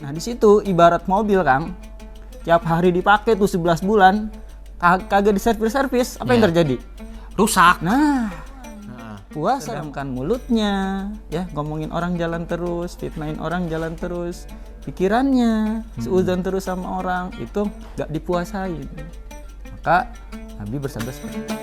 Nah di situ ibarat mobil Kang, tiap hari dipakai tuh 11 bulan, kagak diservis-servis, apa yang terjadi? Rusak. Nah, puasa kan mulutnya, ya ngomongin orang jalan terus, fitnahin orang jalan terus, pikirannya seuzon terus sama orang, itu gak dipuasain. Maka Nabi bersabda seperti itu.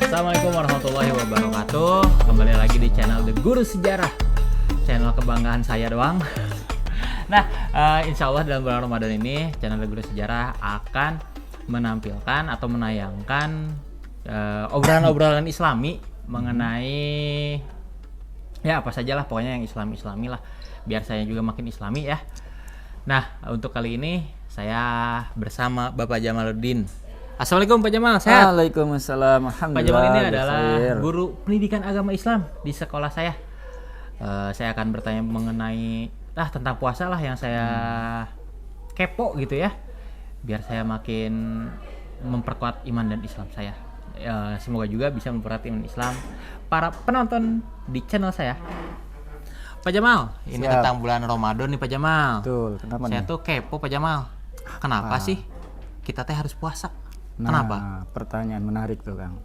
Assalamualaikum warahmatullahi wabarakatuh. Kembali lagi di channel The Guru Sejarah, channel kebanggaan saya doang. Nah, insya Allah dalam bulan Ramadan ini channel The Guru Sejarah akan menampilkan atau menayangkan obrolan-obrolan Islami mengenai ya apa sajalah, pokoknya yang Islami lah, biar saya juga makin Islami ya. Nah, untuk kali ini saya bersama Bapak Jamaluddin. Assalamualaikum Pak Jamal, sehat? Waalaikumsalam, alhamdulillah. Pak Jamal ini adalah guru pendidikan agama Islam di sekolah saya. Saya akan bertanya mengenai tentang puasa lah yang saya kepo gitu ya, biar saya makin memperkuat iman dan Islam saya. Semoga juga bisa memperkuat iman Islam para penonton di channel saya. Pak Jamal, ini Siap. tentang bulan Ramadan nih Pak Jamal. Betul, kenapa Saya nih? tuh kepo Pak Jamal. Kenapa sih kita teh harus puasa? Kenapa? Nah, pertanyaan menarik tuh Kang.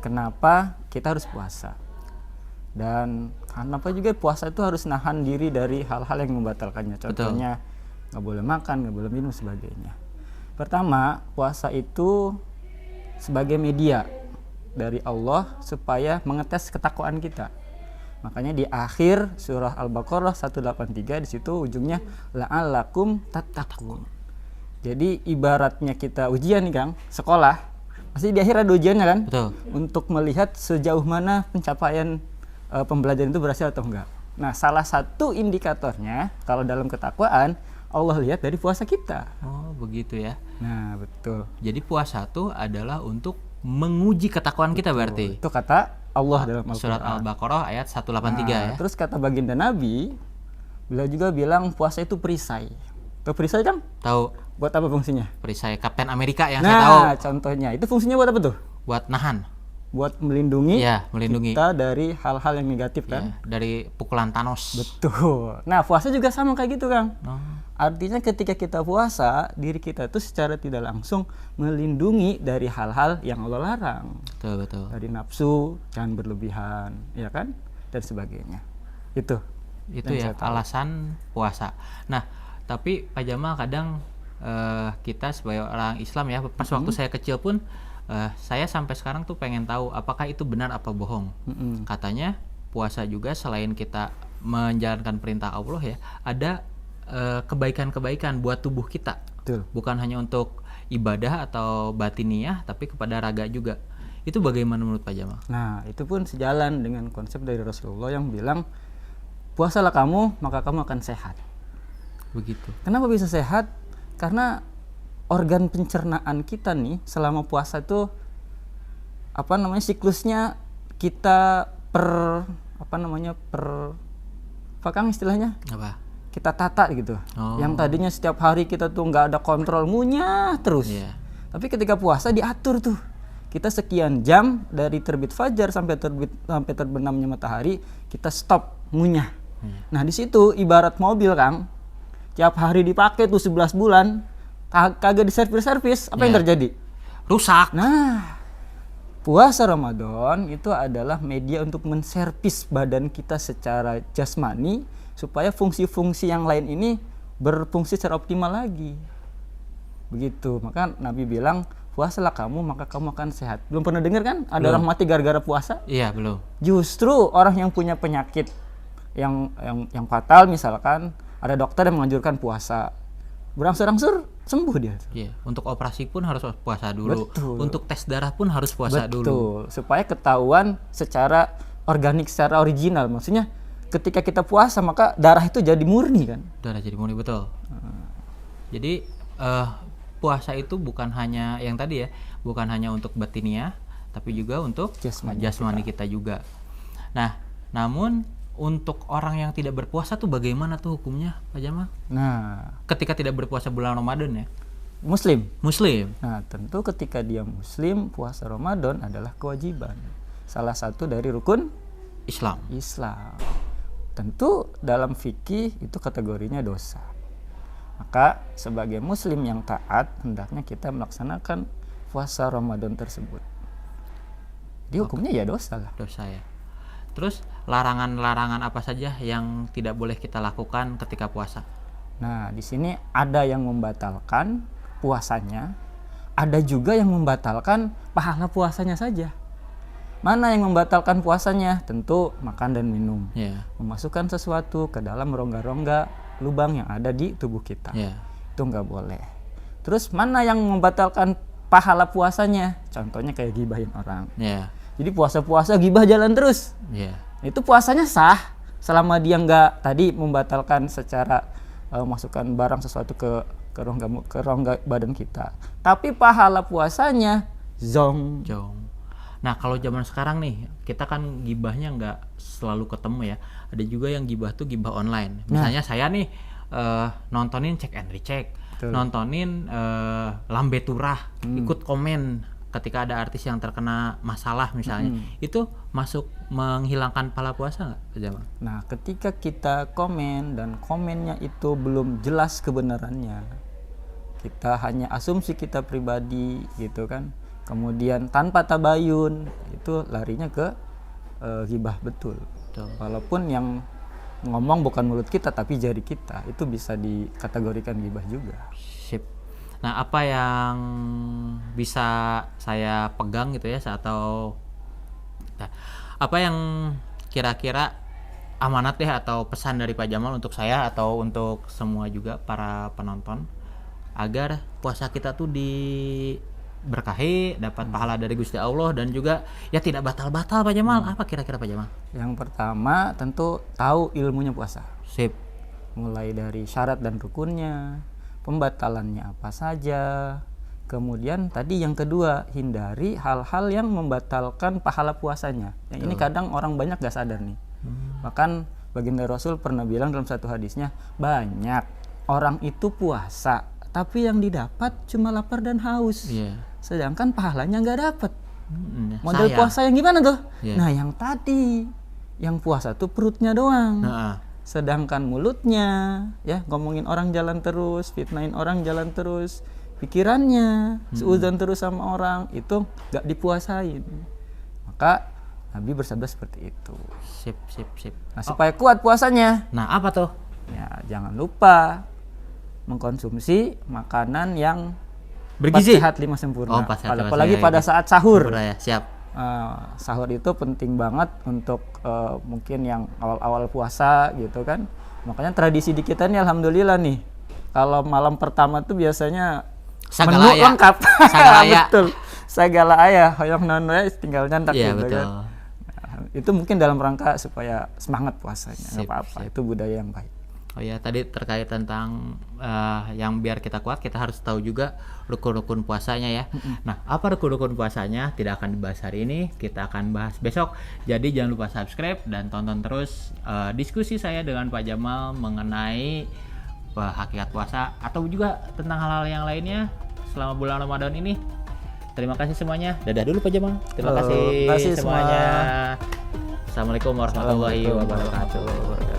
Kenapa kita harus puasa? Dan kenapa juga puasa itu harus nahan diri dari hal-hal yang membatalkannya. Contohnya nggak boleh makan, nggak boleh minum, sebagainya. Pertama, puasa itu sebagai media dari Allah supaya mengetes ketakwaan kita. Makanya di akhir surah Al-Baqarah 183 di situ ujungnya la'allakum tattaqun. Jadi ibaratnya kita ujian nih Kang, sekolah pasti di akhir ada ujiannya kan? Betul. Untuk melihat sejauh mana pencapaian pembelajaran itu berhasil atau enggak. Nah, salah satu indikatornya kalau dalam ketakwaan Allah lihat dari puasa kita. Oh, begitu ya. Nah, betul. Jadi puasa tuh adalah untuk menguji ketakwaan kita berarti. Itu kata Allah dalam Al-Quran. Surat Al-Baqarah ayat 183 ya. Terus kata baginda Nabi, beliau juga bilang puasa itu perisai. Tahu perisai kan? Tahu Buat apa fungsinya? perisai Kapten Amerika yang saya tahu. Nah, contohnya itu fungsinya buat apa tuh? Buat nahan. Buat melindungi, melindungi kita dari hal-hal yang negatif kan? ya, dari pukulan Thanos. Betul. Nah, puasa juga sama kayak gitu Kang. Oh, Artinya ketika kita puasa, diri kita itu secara tidak langsung melindungi dari hal-hal yang Allah larang. betul. Dari nafsu, jangan berlebihan, ya kan? Dan sebagainya. Itu Itu ya alasan puasa. Nah, tapi Pak Jamal kadang kita sebagai orang Islam ya, pas waktu saya kecil pun saya sampai sekarang tuh pengen tahu apakah itu benar apa bohong. Katanya puasa juga selain kita menjalankan perintah Allah ya, ada kebaikan-kebaikan buat tubuh kita. Betul. Bukan hanya untuk ibadah atau batiniah, tapi kepada raga juga. Itu bagaimana menurut Pak Jamal? Nah, itu pun sejalan dengan konsep dari Rasulullah yang bilang, puasalah kamu, maka kamu akan sehat. Begitu. Kenapa bisa sehat? Karena organ pencernaan kita nih selama puasa itu siklusnya kita apa Kang istilahnya? Apa? Kita tata gitu. Oh. Yang tadinya setiap hari kita tuh nggak ada kontrol, ngunyah terus. Iya. Tapi ketika puasa diatur tuh. Kita sekian jam dari terbit fajar sampai terbenamnya matahari, kita stop ngunyah. Nah, di situ ibarat mobil Kang. Tiap hari dipakai tuh 11 bulan, kagak diservis-servis, apa yang terjadi? Rusak. Nah, puasa Ramadan itu adalah media untuk menservis badan kita secara jasmani supaya fungsi-fungsi yang lain ini berfungsi secara optimal lagi. Begitu. Maka Nabi bilang, puasalah kamu maka kamu akan sehat. Belum pernah dengar kan ada orang mati gara-gara puasa? Iya, belum. Justru orang yang punya penyakit yang fatal, misalkan ada dokter yang menganjurkan puasa, berangsur-angsur sembuh dia. Iya, untuk operasi pun harus puasa dulu. Betul. Untuk tes darah pun harus puasa dulu. Betul, supaya ketahuan secara organik, secara original. Maksudnya ketika kita puasa maka darah itu jadi murni kan? Darah jadi murni, betul. Jadi puasa itu bukan hanya yang tadi ya, bukan hanya untuk batiniah, tapi juga untuk jasmani kita juga. Nah, namun untuk orang yang tidak berpuasa tuh bagaimana tuh hukumnya, Pak Jamal? Nah, Ketika tidak berpuasa bulan Ramadan ya? Muslim. Muslim. Nah, tentu ketika dia Muslim, puasa Ramadan adalah kewajiban. salah satu dari rukun Islam. Tentu dalam fikih itu kategorinya dosa. Maka sebagai muslim yang taat hendaknya kita melaksanakan puasa Ramadan tersebut. Jadi hukumnya ya dosa lah. Dosa ya. Terus larangan-larangan apa saja yang tidak boleh kita lakukan ketika puasa? Nah, di sini ada yang membatalkan puasanya, ada juga yang membatalkan pahala puasanya saja. Mana yang membatalkan puasanya? Tentu makan dan minum. Memasukkan sesuatu ke dalam rongga-rongga lubang yang ada di tubuh kita. Itu nggak boleh. Terus mana yang membatalkan pahala puasanya? Contohnya kayak gibahin orang. Jadi puasa-puasa gibah jalan terus. Itu puasanya sah selama dia nggak tadi membatalkan secara masukkan barang sesuatu ke rongga badan kita. Tapi pahala puasanya zong. Nah, kalau zaman sekarang nih, kita kan gibahnya nggak selalu ketemu ya. Ada juga yang gibah tuh gibah online. Misalnya saya nih nontonin Check and Recheck, nontonin Lambe Turah, ikut komen ketika ada artis yang terkena masalah misalnya, itu masuk menghilangkan pahala puasa nggak, Pak Jamal? Nah, ketika kita komen dan komennya itu belum jelas kebenarannya, kita hanya asumsi kita pribadi gitu kan, kemudian tanpa tabayun, itu larinya ke ghibah betul. Walaupun yang ngomong bukan mulut kita tapi jari kita, itu bisa dikategorikan ghibah juga. Sip. Nah, apa yang bisa saya pegang gitu ya, atau apa yang kira-kira amanat deh atau pesan dari Pak Jamal untuk saya atau untuk semua juga para penonton agar puasa kita tuh diberkahi, dapat pahala dari Gusti Allah dan juga ya tidak batal-batal, Pak Jamal. Apa kira-kira Pak Jamal? Yang pertama tentu tahu ilmunya puasa. Sip. Mulai dari syarat dan rukunnya, pembatalannya apa saja. Kemudian tadi yang kedua, hindari hal-hal yang membatalkan pahala puasanya. Yang ini kadang orang banyak gak sadar nih. Bahkan baginda Rasul pernah bilang dalam satu hadisnya, banyak orang itu puasa tapi yang didapat cuma lapar dan haus. Sedangkan pahalanya gak dapat. Model puasa yang gimana tuh? Nah, yang tadi, yang puasa tuh perutnya doang. Sedangkan mulutnya ya ngomongin orang jalan terus, fitnahin orang jalan terus, pikirannya seuzon terus sama orang, itu gak dipuasain. Maka Nabi bersabda seperti itu. Sip. Nah, supaya kuat puasanya, nah apa tuh? Ya jangan lupa mengkonsumsi makanan yang bergizi, 4 sehat 5 sempurna. Apalagi sehat, pada saat sahur. Siap. Sahur itu penting banget untuk mungkin yang awal-awal puasa gitu kan. Makanya tradisi di kita nih alhamdulillah nih, kalau malam pertama tuh biasanya menu lengkap. Betul. Sagala ayah hoyong nono tinggal nyantak gitu kan. Nah, itu mungkin dalam rangka supaya semangat puasanya. Enggak apa-apa, itu budaya yang baik. Oh ya, tadi terkait tentang yang biar kita kuat, kita harus tahu juga rukun-rukun puasanya ya. Nah, apa rukun-rukun puasanya tidak akan dibahas hari ini, kita akan bahas besok. Jadi jangan lupa subscribe dan tonton terus diskusi saya dengan Pak Jamal mengenai hakikat puasa atau juga tentang hal-hal yang lainnya selama bulan Ramadan ini. Terima kasih semuanya. Dadah dulu Pak Jamal. Terima kasih semuanya. Assalamualaikum warahmatullahi wabarakatuh.